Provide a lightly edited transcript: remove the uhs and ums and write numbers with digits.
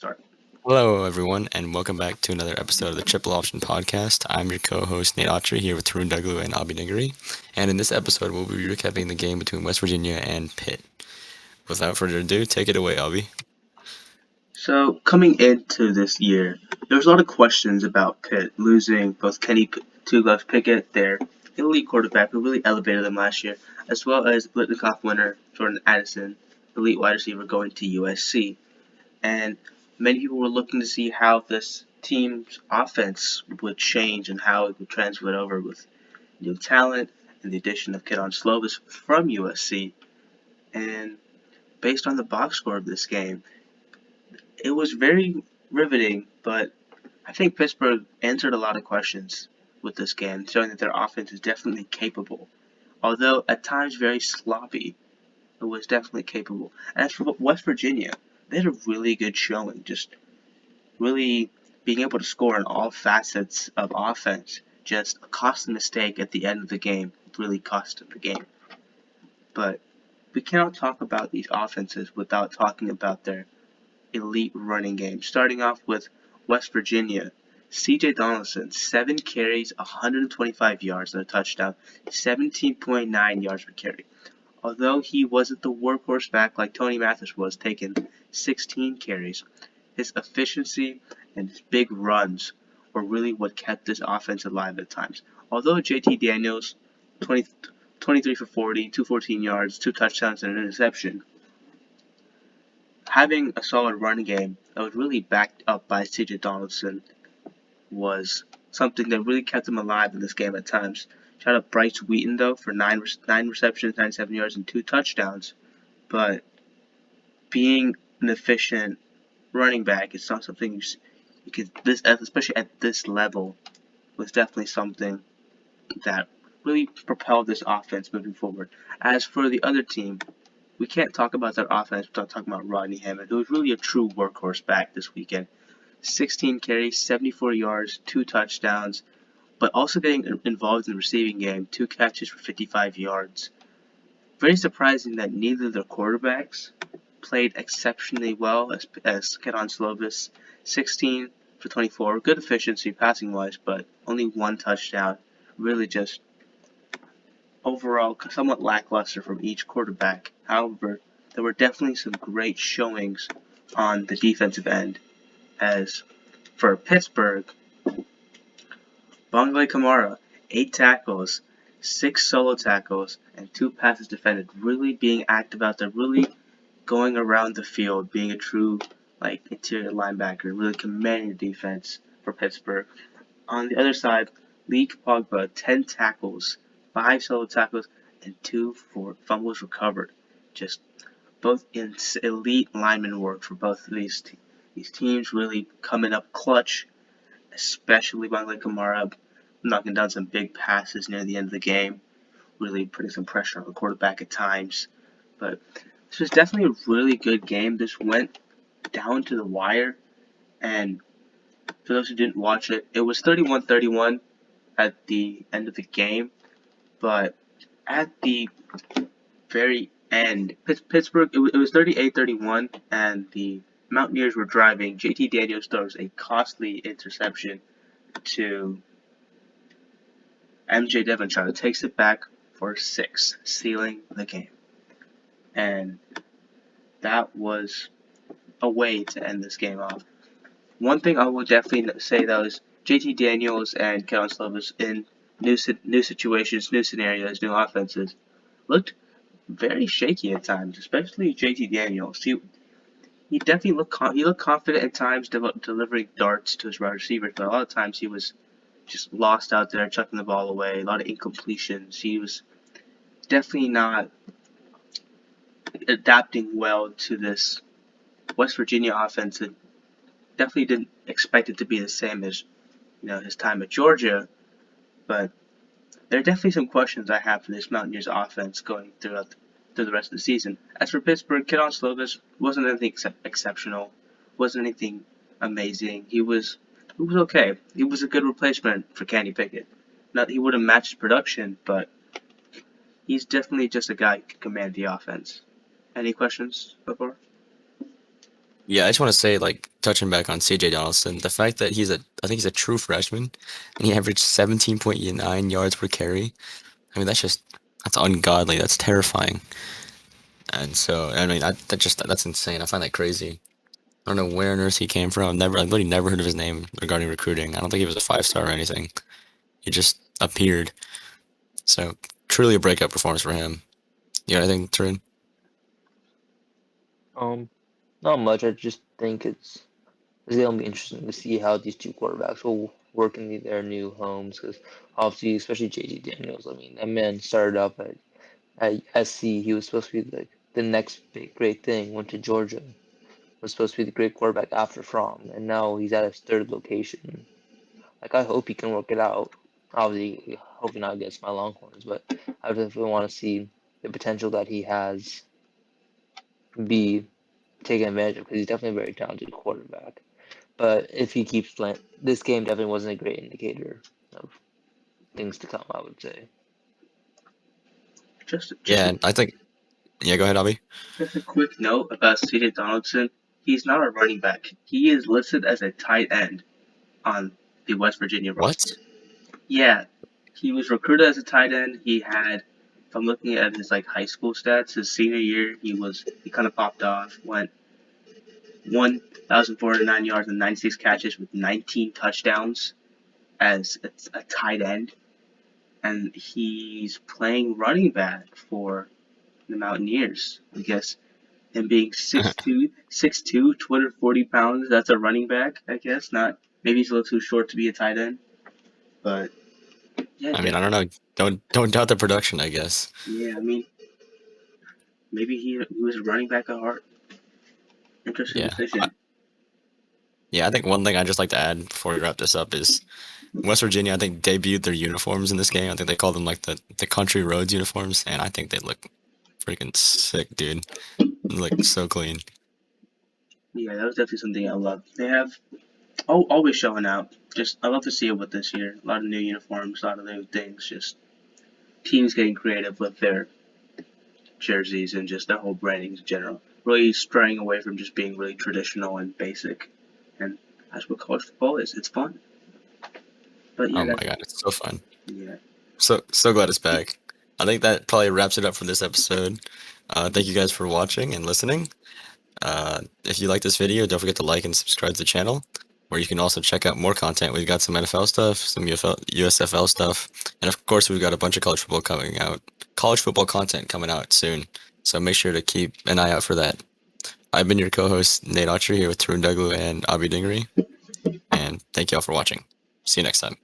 Start. Hello, everyone, and welcome back to another episode of the Triple Option Podcast. I'm your co-host Nate Autry here with Tarun Duglu and Abhi Nagari, and in this episode, we'll be recapping the game between West Virginia and Pitt. Without further ado, take it away, Abhi. So, coming into this year, there was a lot of questions about Pitt losing both Two Gloves Pickett, their elite quarterback who really elevated them last year, as well as Blitnikoff winner Jordan Addison, elite wide receiver going to USC. And many people were looking to see how this team's offense would change and how it would translate over with new talent and the addition of Kedon Slovis from USC. And based on the box score of this game, it was very riveting, but I think Pittsburgh answered a lot of questions with this game, showing that their offense is definitely capable. Although at times very sloppy, it was definitely capable. And as for West Virginia, they had a really good showing, just really being able to score in all facets of offense. Just a costly mistake at the end of the game really cost them the game. But we cannot talk about these offenses without talking about their elite running game. Starting off with West Virginia, C.J. Donaldson, 7 carries, 125 yards and a touchdown, 17.9 yards per carry. Although he wasn't the workhorse back like Tony Mathis was, taking 16 carries, his efficiency and his big runs were really what kept this offense alive at times. Although J.T. Daniels, 20, 23 for 40, 214 yards, 2 touchdowns, and an interception, having a solid run game that was really backed up by C.J. Donaldson was something that really kept him alive in this game at times. Shout out Bryce Wheaton though for nine receptions, 97 yards, and 2 touchdowns. But being an efficient running back is not something you could especially at this level, was definitely something that really propelled this offense moving forward. As for the other team, we can't talk about their offense without talking about Rodney Hammond, who was really a true workhorse back this weekend. 16 carries, 74 yards, 2 touchdowns, but also getting involved in the receiving game, 2 catches for 55 yards. Very surprising that neither of their quarterbacks played exceptionally well as Kedon Slovis, 16 for 24, good efficiency passing wise, but only 1 touchdown. Really just overall somewhat lackluster from each quarterback. However, there were definitely some great showings on the defensive end. As for Pittsburgh, Bongle Kamara, 8 tackles, 6 solo tackles, and 2 passes defended. Really being active out there, really going around the field, being a true interior linebacker, really commanding the defense for Pittsburgh. On the other side, Leak Pogba, 10 tackles, 5 solo tackles, and 2 fumbles recovered. Just both elite lineman work for both of these teams, really coming up clutch, especially Bongle Kamara knocking down some big passes near the end of the game, really putting some pressure on the quarterback at times. But this was definitely a really good game. This went down to the wire, and for those who didn't watch it, it was 31-31 at the end of the game, but at the very end, Pittsburgh, it was 38-31, and the Mountaineers were driving. JT Daniels throws a costly interception to MJ Devonshire, takes it back for 6, sealing the game. And that was a way to end this game off. One thing I will definitely say though is JT Daniels and Kellen Slovis in new situations, new scenarios, new offenses looked very shaky at times, especially JT Daniels. He definitely looked confident at times delivering darts to his wide receivers, but a lot of times he was just lost out there, chucking the ball away, a lot of incompletions. He was definitely not adapting well to this West Virginia offense. And definitely didn't expect it to be the same as his time at Georgia, but there are definitely some questions I have for this Mountaineers offense going through the rest of the season. As for Pittsburgh, Kedon Slovis wasn't anything exceptional, wasn't anything amazing. He was okay. He was a good replacement for Kenny Pickett. Not he wouldn't match his production, but he's definitely just a guy who can command the offense. Any questions before? Yeah, I just want to say, like, touching back on CJ Donaldson, the fact that I think he's a true freshman, and he averaged 17.9 yards per carry. I mean, that's ungodly. That's terrifying. And so, I mean, that's insane. I find that crazy. I don't know where on earth he came from. I literally never heard of his name regarding recruiting. I don't think he was a 5 star or anything. He just appeared. So, truly a breakout performance for him. You know anything, Tarun? Um, Not much. I just think it's gonna be interesting to see how these two quarterbacks will work in their new homes. Because obviously, especially JT Daniels. I mean, that man started up at SC. He was supposed to be like the next big great thing. Went to Georgia. Was supposed to be the great quarterback after Fromm, and now he's at his third location. Like I hope he can work it out. Obviously, hoping not against my Longhorns, but I definitely want to see the potential that he has be taken advantage of because he's definitely a very talented quarterback. But if he keeps playing, this game definitely wasn't a great indicator of things to come. I would say. Just Yeah, and I think. Yeah, go ahead, Abby. just a quick note about CJ Donaldson. He's not a running back. He is listed as a tight end on the West Virginia What? roster. Yeah, he was recruited as a tight end. He had, if I'm looking at his like high school stats, his senior year, he kind of popped off, went 1,409 yards and 96 catches with 19 touchdowns as a tight end, and he's playing running back for the Mountaineers. I guess him being 6'2", 6'2", 240 pounds, that's a running back. I guess not. Maybe he's a little too short to be a tight end, but yeah, I mean, I don't know. Don't doubt the production, I guess. yeah. I mean, maybe he was a running back at heart. Interesting Yeah. I, decision. yeah, I think one thing I'd just like to add before we wrap this up is West Virginia, I think, debuted their uniforms in this game. I think they called them like the country roads uniforms, and I think they look freaking sick, dude. They look so clean. Yeah, that was definitely something I love. They have always showing out. Just I love to see it with this year. A lot of new uniforms, a lot of new things. Just teams getting creative with their jerseys and just their whole branding in general. Really straying away from just being really traditional and basic. And that's what college football is. It's fun. But yeah, Oh my that's god, it's so fun. yeah. So glad it's back. I think that probably wraps it up for this episode. Thank you guys for watching and listening. If you like this video, don't forget to like and subscribe to the channel, where you can also check out more content. We've got some NFL stuff, some USFL stuff, and of course, we've got a bunch of college football content coming out soon. So make sure to keep an eye out for that. I've been your co-host, Nate Autry, here with Tarun Duglu and Avi Dingery, and thank you all for watching. See you next time.